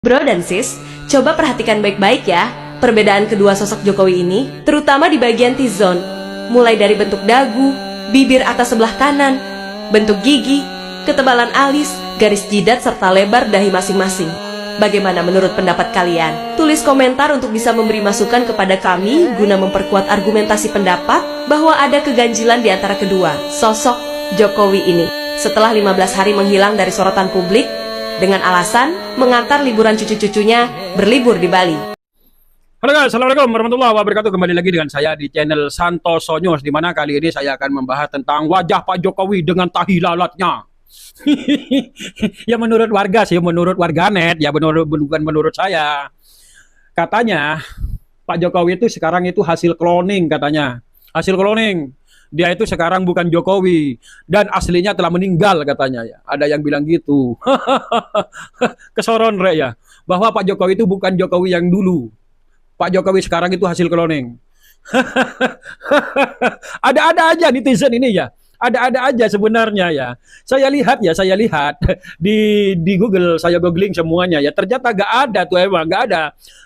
Bro dan sis, coba perhatikan baik-baik ya perbedaan kedua sosok Jokowi ini, terutama di bagian T-zone. Mulai dari bentuk dagu, bibir atas sebelah kanan, bentuk gigi, ketebalan alis, garis jidat serta lebar dahi masing-masing. Bagaimana menurut pendapat kalian? Tulis komentar untuk bisa memberi masukan kepada kami guna memperkuat argumentasi pendapat bahwa ada keganjilan di antara kedua sosok Jokowi ini. Setelah 15 hari menghilang dari sorotan publik, dengan alasan mengantar liburan cucu-cucunya berlibur di Bali. Halo guys, assalamualaikum warahmatullahi wabarakatuh. Kembali lagi dengan saya di channel Santoso News, di mana kali ini saya akan membahas tentang wajah Pak Jokowi dengan tahi lalatnya. Ya menurut warga sih, menurut warganet, ya bukan menurut saya. Katanya Pak Jokowi itu sekarang itu hasil cloning katanya. Hasil cloning. Dia itu sekarang bukan Jokowi dan aslinya telah meninggal katanya ya. Ada yang bilang gitu. Kesoron rek ya. Bahwa Pak Jokowi itu bukan Jokowi yang dulu. Pak Jokowi sekarang itu hasil cloning. Ada-ada aja netizen ini ya. Ada-ada aja sebenarnya ya. Saya lihat di Google, saya googling semuanya ya. Ternyata gak ada tuh emang, gak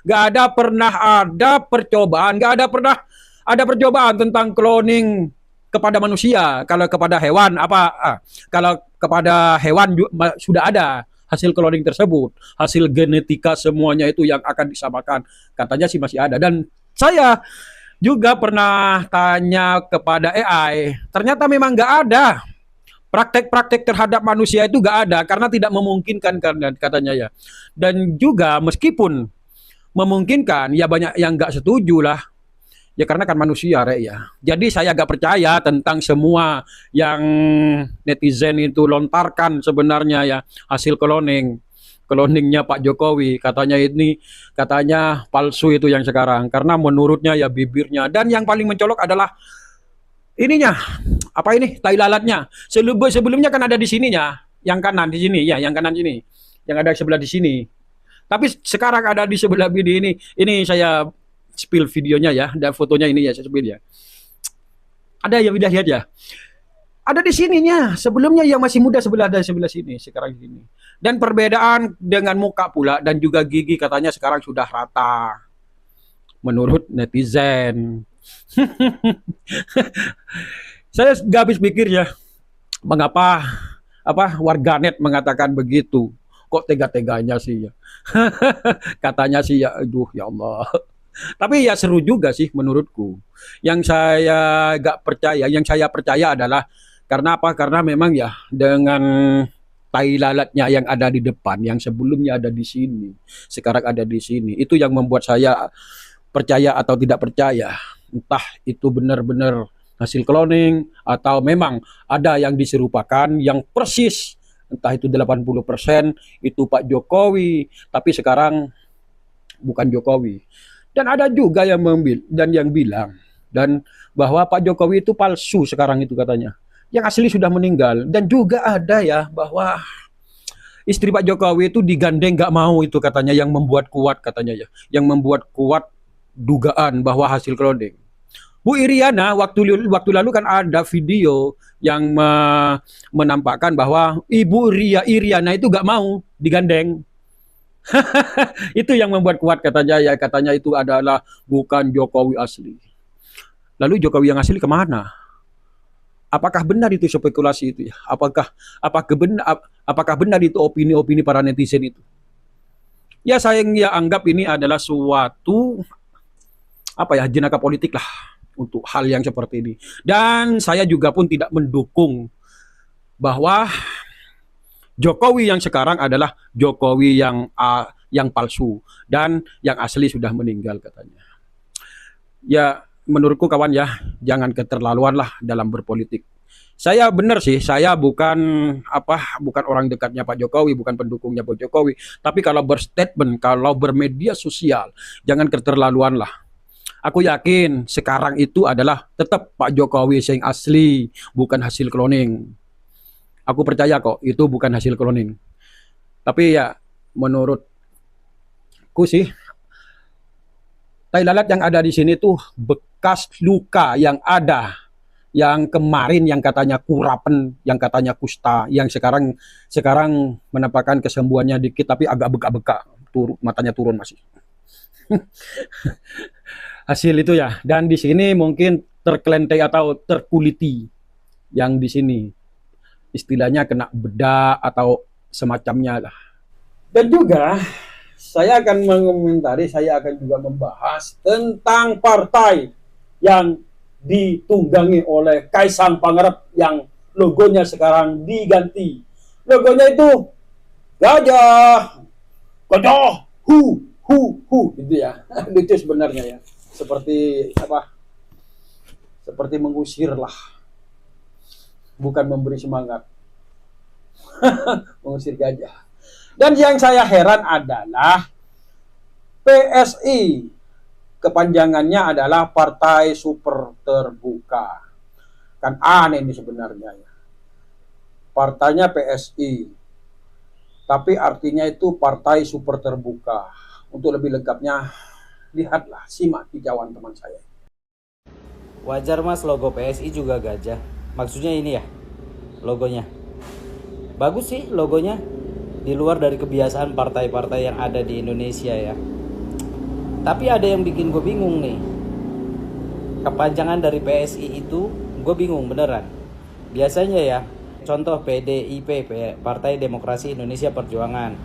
ada pernah ada percobaan, gak ada pernah ada percobaan tentang cloning kepada manusia. Kalau kepada hewan kalau kepada hewan sudah ada hasil cloning tersebut, hasil genetika semuanya itu yang akan disamakan. Katanya sih masih ada. Dan saya juga pernah tanya kepada AI, ternyata memang nggak ada praktek-praktek terhadap manusia itu nggak ada karena tidak memungkinkan katanya ya. Dan juga meskipun memungkinkan, ya banyak yang nggak setuju lah. Ya karena kan manusia rek ya. Jadi saya agak percaya tentang semua yang netizen itu lontarkan sebenarnya ya, hasil cloningnya Pak Jokowi. Katanya palsu itu yang sekarang karena menurutnya ya bibirnya, dan yang paling mencolok adalah ininya. Apa ini? Tai lalatnya. Sebelumnya kan ada di sininya, yang kanan di sini ya, yang kanan sini. Yang ada sebelah di sini. Tapi sekarang ada di sebelah ini. Ini saya spill videonya ya, dan fotonya ini ya saya spill ya. Ada ya, udah lihat ya. Ada di sininya. Sebelumnya yang masih muda sebelah sini, sekarang sini. Dan perbedaan dengan muka pula dan juga gigi katanya sekarang sudah rata. Menurut netizen. Saya nggak habis pikir ya, mengapa warganet mengatakan begitu. Kok tega-teganya sih ya. Katanya sih ya, aduh ya Allah. Tapi ya seru juga sih menurutku. Yang saya gak percaya, yang saya percaya adalah karena apa? Karena memang ya dengan tai lalatnya yang ada di depan, yang sebelumnya ada di sini, sekarang ada di sini. Itu yang membuat saya percaya atau tidak percaya. Entah itu benar-benar hasil cloning atau memang ada yang diserupakan yang persis, entah itu 80% itu Pak Jokowi, tapi sekarang bukan Jokowi. Dan ada juga yang bilang dan bahwa Pak Jokowi itu palsu sekarang itu katanya. Yang asli sudah meninggal. Dan juga ada ya bahwa istri Pak Jokowi itu digandeng nggak mau itu katanya, yang membuat kuat katanya ya. Yang membuat kuat dugaan bahwa hasil cloning. Bu Iriana waktu lalu kan ada video yang menampakkan bahwa Ibu Iriana itu nggak mau digandeng. Itu yang membuat kuat katanya ya, katanya itu adalah bukan Jokowi asli. Lalu Jokowi yang asli kemana? Apakah benar itu spekulasi itu ya? Apakah benar itu opini-opini para netizen itu? Ya saya anggap ini adalah suatu jenaka politik lah untuk hal yang seperti ini. Dan saya juga pun tidak mendukung bahwa Jokowi yang sekarang adalah Jokowi yang palsu dan yang asli sudah meninggal katanya. Ya menurutku kawan ya, jangan keterlaluan lah dalam berpolitik. Saya benar sih, saya bukan orang dekatnya Pak Jokowi, bukan pendukungnya Pak Jokowi. Tapi kalau berstatement, kalau bermedia sosial, jangan keterlaluan lah. Aku yakin sekarang itu adalah tetap Pak Jokowi yang asli, bukan hasil cloning. Aku percaya kok itu bukan hasil cloning. Tapi ya menurutku sih tai lalat yang ada di sini tuh bekas luka yang ada, yang kemarin yang katanya kurapen, yang katanya kusta, yang sekarang menampakkan kesembuhannya dikit tapi agak beka-beka. matanya turun masih. Hasil itu ya. Dan di sini mungkin terkelentai atau terkuliti yang di sini istilahnya kena bedak atau semacamnya lah. Dan juga saya akan mengomentari, saya akan juga membahas tentang partai yang ditunggangi oleh Kaisang Pangarep yang logonya sekarang diganti. Logonya itu gajah, gajah, hu, gitu ya. Itu sebenarnya ya. Seperti apa? Seperti mengusir lah. Bukan memberi semangat. Mengusir gajah. Dan yang saya heran adalah PSI, kepanjangannya adalah Partai Super Terbuka. Kan aneh ini sebenarnya ya. Partainya PSI, tapi artinya itu Partai Super Terbuka. Untuk lebih lengkapnya, lihatlah, simak kicauan teman saya. Wajar mas, logo PSI juga gajah. Maksudnya ini ya, logonya. Bagus sih logonya. Di luar dari kebiasaan partai-partai yang ada di Indonesia ya. Tapi ada yang bikin gue bingung nih. Kepanjangan dari PSI itu gue bingung beneran. Biasanya ya, contoh PDIP, Partai Demokrasi Indonesia Perjuangan,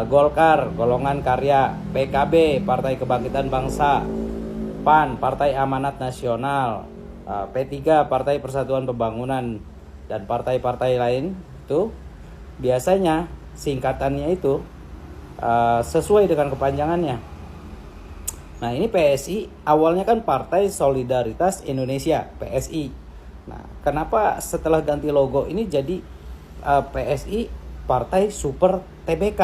Golkar, Golongan Karya, PKB, Partai Kebangkitan Bangsa, PAN, Partai Amanat Nasional, P3, Partai Persatuan Pembangunan, dan partai-partai lain itu biasanya singkatannya itu sesuai dengan kepanjangannya. Nah ini PSI awalnya kan Partai Solidaritas Indonesia, PSI. Nah kenapa setelah ganti logo ini jadi PSI Partai Super TBK?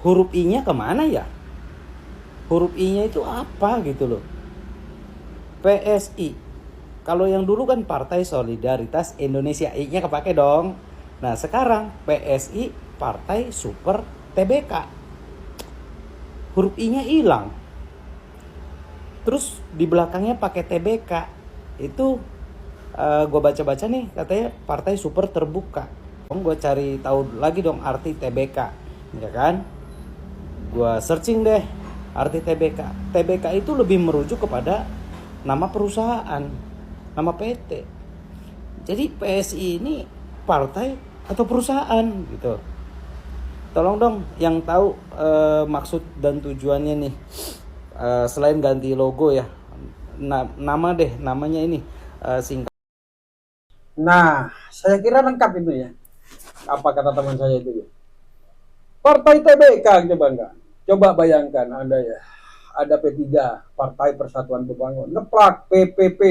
Huruf I-nya kemana ya? Huruf I-nya itu apa gitu loh? PSI. Kalau yang dulu kan Partai Solidaritas Indonesia, I-nya kepake dong. Nah sekarang PSI Partai Super TBK, huruf I-nya hilang. Terus di belakangnya pakai TBK. Itu gue baca-baca nih katanya Partai Super Terbuka. Gue cari tahu lagi dong arti TBK, ya kan? Gue searching deh arti TBK. TBK itu lebih merujuk kepada nama perusahaan, nama PT. Jadi PSI ini partai atau perusahaan gitu. Tolong dong yang tahu maksud dan tujuannya nih, selain ganti logo ya, namanya ini singkat. Nah, saya kira lengkap itu ya. Apa kata teman saya itu ya? Partai TBK, coba bayangkan Anda ya. Ada P3, Partai Persatuan Pembangunan, ngeplak PPP.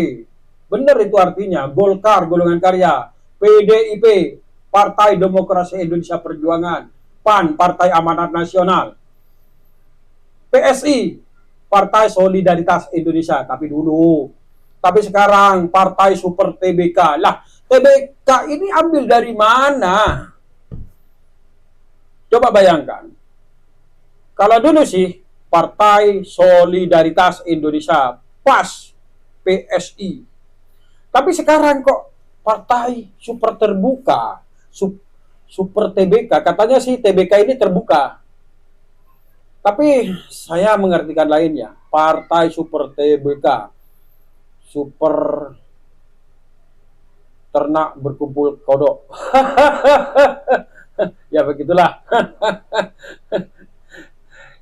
Benar itu artinya, Golkar, Golongan Karya, PDIP, Partai Demokrasi Indonesia Perjuangan, PAN, Partai Amanat Nasional, PSI, Partai Solidaritas Indonesia, tapi sekarang Partai Super TBK. Lah, TBK ini ambil dari mana? Coba bayangkan. Kalau dulu sih Partai Solidaritas Indonesia, PAS, PSI. Tapi sekarang kok Partai Super Terbuka, Super TBK, katanya sih TBK ini terbuka. Tapi saya mengartikan lainnya, Partai Super TBK, Super Ternak Berkumpul Kodok. Ya begitulah.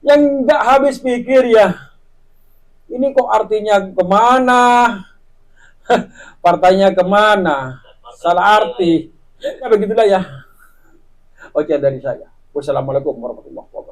Yang nggak habis pikir ya, ini kok artinya kemana? Partainya kemana? Salah arti. Ya begitulah ya. Oke dari saya. Wassalamualaikum warahmatullahi wabarakatuh.